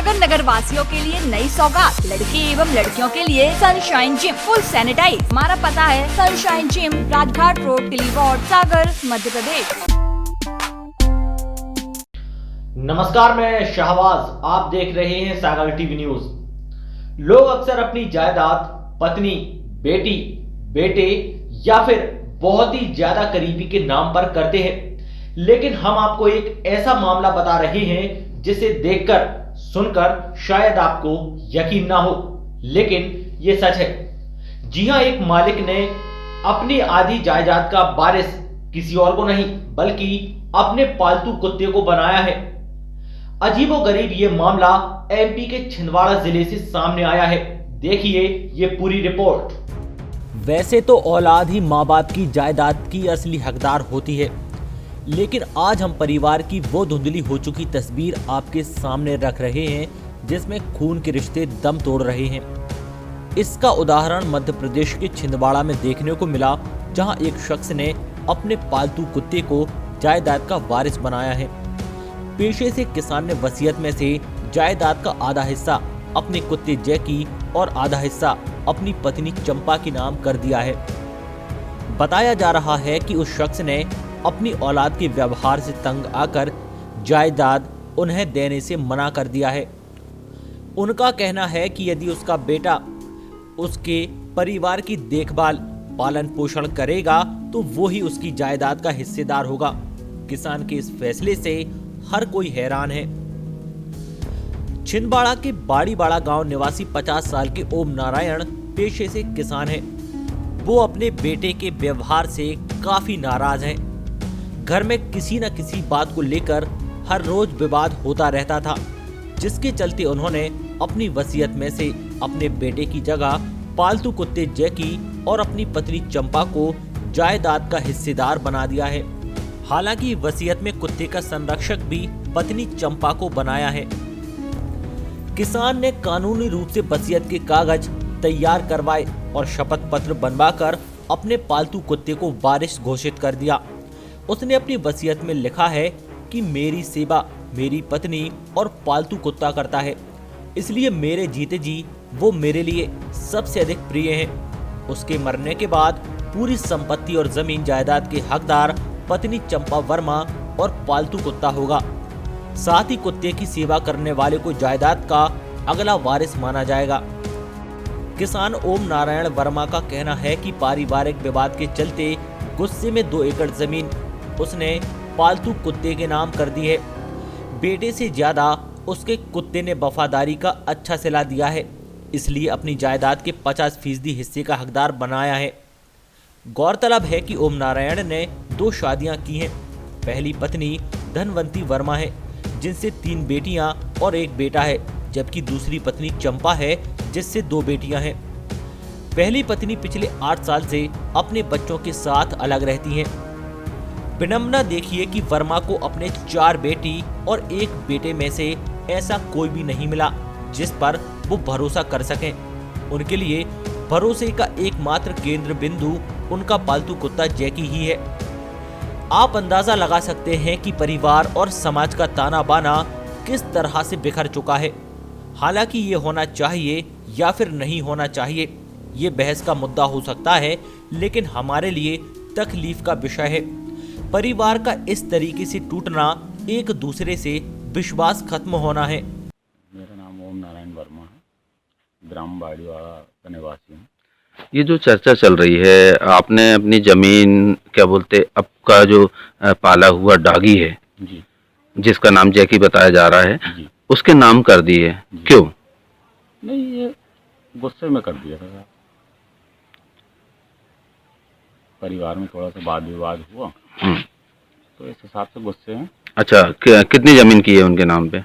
सागर नगर वासियों के लिए नई सौगात, लड़के एवं लड़कियों के लिए सनशाइन जिम फुल सैनिटाइज। हमारा पता है सनशाइन जिम, राजघाट रोड, टिलीवाड़, सागर, मध्य प्रदेश। नमस्कार, मैं शाहबाज, आप देख रहे हैं सागर टीवी न्यूज। लोग अक्सर अपनी जायदाद पत्नी, बेटी, बेटे या फिर बहुत ही ज्यादा करीबी के नाम पर करते हैं, लेकिन हम आपको एक ऐसा मामला बता रहे हैं जिसे देखकर सुनकर शायद आपको यकीन ना हो, लेकिन ये सच है। जी हां, एक मालिक ने अपनी आधी जायदाद का वारिस किसी और को नहीं बल्कि अपने पालतू कुत्ते को बनाया है। अजीबोगरीब ये मामला एमपी के छिंदवाड़ा जिले से सामने आया है। देखिए ये पूरी रिपोर्ट। वैसे तो औलाद ही माँ बाप की जायदाद की असली हकदार होती है, लेकिन आज हम परिवार की वो धुंधली हो चुकी तस्वीर आपके सामने रख रहे हैं जिसमें खून के रिश्ते दम तोड़ रहे हैं। इसका उदाहरण मध्य प्रदेश के छिंदवाड़ा में देखने को मिला, जहां एक शख्स ने अपने पालतू कुत्ते को जायदाद का वारिस बनाया है। पेशे से किसान ने वसीयत में से जायदाद का आधा हिस्सा अपने कुत्ते जैकी और आधा हिस्सा अपनी पत्नी चंपा के नाम कर दिया है। बताया जा रहा है कि उस शख्स ने अपनी औलाद के व्यवहार से तंग आकर जायदाद उन्हें देने से मना कर दिया है। उनका कहना है कि यदि उसका बेटा उसके परिवार की देखभाल पालन पोषण करेगा तो वो ही उसकी जायदाद का हिस्सेदार होगा। किसान के इस फैसले से हर कोई हैरान है। छिंदवाड़ा के बाड़ीवाड़ा गांव निवासी 50 साल के ओम नारायण पेशे से किसान हैं। वो अपने बेटे के व्यवहार से काफी नाराज हैं। घर में किसी न किसी बात को लेकर हर रोज विवाद होता रहता था, जिसके चलते उन्होंने अपनी वसीयत में से अपने बेटे की जगह पालतू कुत्ते जैकी और अपनी पत्नी चंपा को जायदाद का हिस्सेदार बना दिया है। हालांकि वसीयत में कुत्ते का संरक्षक भी पत्नी चंपा को बनाया है। किसान ने कानूनी रूप से वसीयत के कागज तैयार करवाए और शपथ पत्र बनवाकर अपने पालतू कुत्ते को वारिस घोषित कर दिया। उसने अपनी वसीयत में लिखा है कि मेरी सेवा मेरी पत्नी और पालतू कुत्ता करता है, इसलिए मेरे जीते जी वो मेरे लिए सबसे अधिक प्रिय हैं। उसके मरने के बाद पूरी संपत्ति और जमीन जायदाद के हकदार पत्नी चंपा वर्मा और पालतू कुत्ता होगा। साथ ही कुत्ते की सेवा करने वाले को जायदाद का अगला वारिस माना जाएगा। किसान ओम नारायण वर्मा का कहना है कि पारिवारिक विवाद के चलते गुस्से में 2 एकड़ जमीन उसने पालतू कुत्ते के नाम कर दी है। बेटे से ज्यादा उसके कुत्ते ने वफादारी का अच्छा सिला दिया है, इसलिए अपनी जायदाद के 50% हिस्से का हकदार बनाया है। गौरतलब है कि ओम नारायण ने 2 शादियां की हैं। पहली पत्नी धनवंती वर्मा है, जिनसे 3 बेटियां और 1 बेटा है, जबकि दूसरी पत्नी चंपा है, जिससे 2 बेटियां हैं। पहली पत्नी पिछले 8 साल से अपने बच्चों के साथ अलग रहती हैं। विडंबना देखिए कि वर्मा को अपने 4 बेटी और 1 बेटे में से ऐसा कोई भी नहीं मिला जिस पर वो भरोसा कर सकें। उनके लिए भरोसे का एकमात्र केंद्र बिंदु उनका पालतू कुत्ता जैकी ही है। आप अंदाजा लगा सकते हैं कि परिवार और समाज का ताना बाना किस तरह से बिखर चुका है। हालांकि ये होना चाहिए या फिर नहीं होना चाहिए, ये बहस का मुद्दा हो सकता है, लेकिन हमारे लिए तकलीफ का विषय है। परिवार का इस तरीके से टूटना, एक दूसरे से विश्वास खत्म होना है। मेरा नाम ओम नारायण वर्मा है, ग्राम बाड़ीवाड़ा का निवासी हूँ। ये जो चर्चा चल रही है, आपने अपनी जमीन क्या बोलते आपका जो पाला हुआ डॉगी है जी, जिसका नाम जैकी बताया जा रहा है जी, उसके नाम कर दिए, क्यों? नहीं, ये गुस्से में कर दिया था। परिवार में थोड़ा सा वाद विवाद हुआ तो इस हिसाब से गुस्से में। अच्छा, कितनी जमीन की है उनके नाम पे?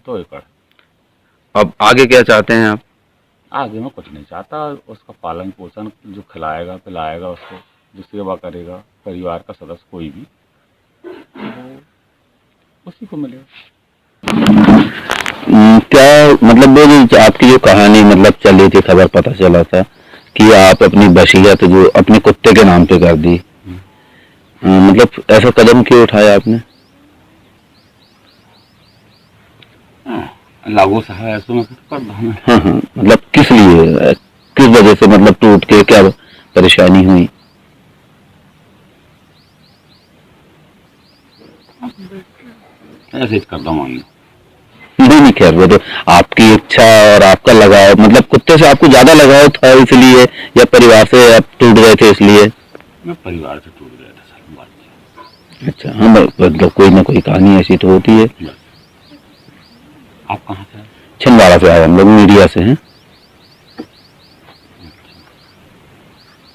2 एकड़। अब आगे क्या चाहते हैं आप? आगे मैं कुछ नहीं चाहता, उसका पालन पोषण जो खिलाएगा पिलाएगा, उसको जो सेवा करेगा परिवार का सदस्य कोई भी, वो उसी को मिलेगा। क्या मतलब वो जो आपकी जो कहानी मतलब चल रही थी, खबर पता चला था कि आप अपनी वसीयत जो अपने कुत्ते के नाम पे कर दी, मतलब ऐसा कदम क्यों उठाया आपने? लागू सा है ऐसे में कुछ कर दो मैं। हाँ हाँ, मतलब किस लिए, किस वजह से मतलब टूट के क्या परेशानी हुई? ऐसे ही कर दो मान लो। नहीं खैर, वो तो आपकी इच्छा और आपका लगाव, मतलब कुत्ते से आपको ज्यादा लगाव था इसलिए, या परिवार से आप टूट गए थे इसलिए? मैं परिवार से टूट गया था सर, बात अच्छा हाँ, मतलब कोई ना कोई कहानी ऐसी तो होती है। बस। आप कहाँ से? छिंदवाड़ा से आए हम लोग, मीडिया से हैं।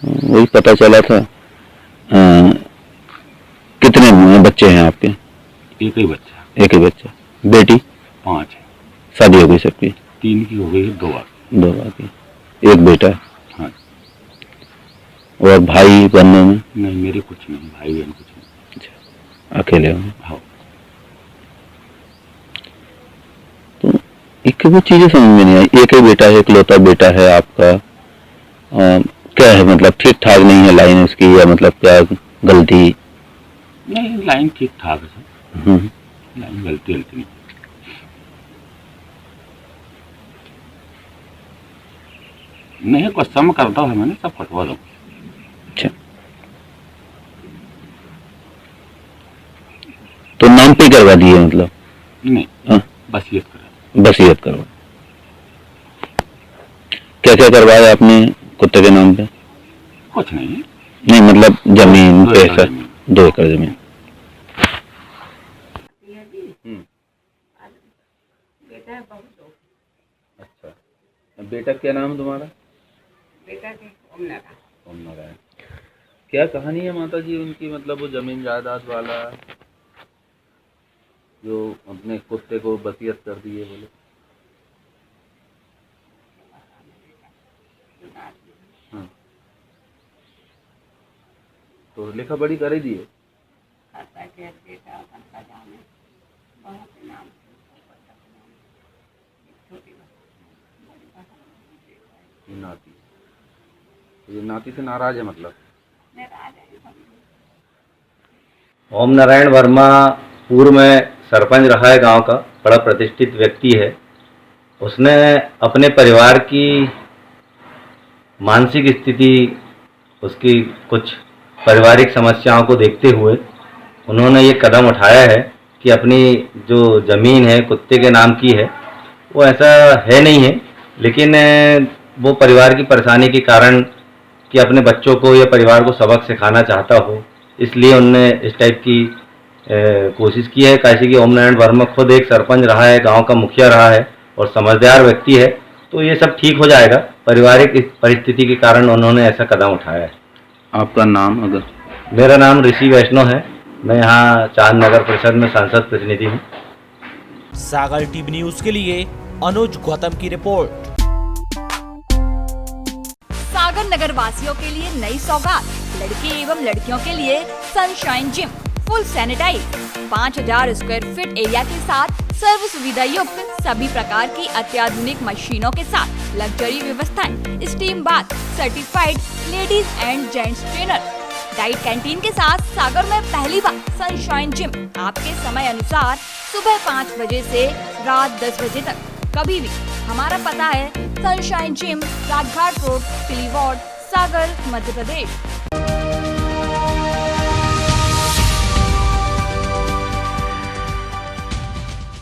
वही पता चला था। कितने बच्चे हैं आपके? एक ही बच्चा। एक ही बच्चा। बेटी? 5 है। शादी हो गई सबकी? 3 की हो गई है, 2 बाकी। 2 बाकी। एक बेटा? हाँ। और भाई बनने में? नहीं मेरे कुछ नहीं, भाई बहन कुछ नहीं। अच्छा, अकेले हो? हाँ। तो एक वो चीजें समझ में नहीं आई, एक ही बेटा है, इकलौता बेटा है आपका, क्या है मतलब ठीक ठाक नहीं है लाइन उसकी, या मतलब क्या गलती? नहीं लाइन ठीक ठाक है सर, हम्म, लाइन गलती नहीं। नहीं कुछ सम करता है, मैंने सब कटवा दो। अच्छा, तो नाम पे करवा दिए मतलब? नहीं हाँ, वसीयत करा। वसीयत करवा। क्या क्या करवाया आपने कुत्ते के नाम पे? कुछ नहीं। नहीं मतलब जमीन, 2 एकड़ पैसा? जमीन। 2 एकड़ जमीन। अच्छा, बेटा क्या नाम है तुम्हारा? ओम नारायण। क्या कहानी है माता जी उनकी, मतलब वो जमीन जायदाद वाला जो अपने कुत्ते को वसीयत कर दिए बोले? हाँ, तो लिखा पढ़ी कर ही दिए? ये नाती, तो ये नाती से नाराज है मतलब? ओम नारायण वर्मा पूर्व में सरपंच रहा है गांव का, बड़ा प्रतिष्ठित व्यक्ति है। उसने अपने परिवार की मानसिक स्थिति, उसकी कुछ पारिवारिक समस्याओं को देखते हुए उन्होंने ये कदम उठाया है कि अपनी जो ज़मीन है कुत्ते के नाम की है, वो ऐसा है नहीं है, लेकिन वो परिवार की परेशानी के कारण कि अपने बच्चों को या परिवार को सबक सिखाना चाहता हो, इसलिए उनने इस टाइप की कोशिश की है। कैसे कि ओम नारायण वर्मा खुद एक सरपंच रहा है, गांव का मुखिया रहा है और समझदार व्यक्ति है, तो ये सब ठीक हो जाएगा। पारिवारिक परिस्थिति के कारण उन्होंने ऐसा कदम उठाया है। आपका नाम? अगर मेरा नाम ऋषि वैष्णव है, मैं यहाँ चांद नगर परिषद में सांसद प्रतिनिधि हूँ। सागर टीवी न्यूज के लिए अनुज गौतम की रिपोर्ट। सागर नगर वासियों के लिए नई सौगात, लड़के एवं लड़कियों के लिए sunshine gym full sanitize, 5000 square feet area के साथ सर्व सुविधा युक्त सभी प्रकार की अत्याधुनिक मशीनों के साथ लग्जरी व्यवस्थाएं, steam bath, certified ladies and gents trainer, diet canteen के साथ सागर में पहली बार सनशाइन जिम आपके समय अनुसार सुबह 5 बजे से रात 10 बजे तक कभी भी। हमारा पता है Sunshine gym, Rajghat road, Tili ward, Sagar, Madhya प्रदेश।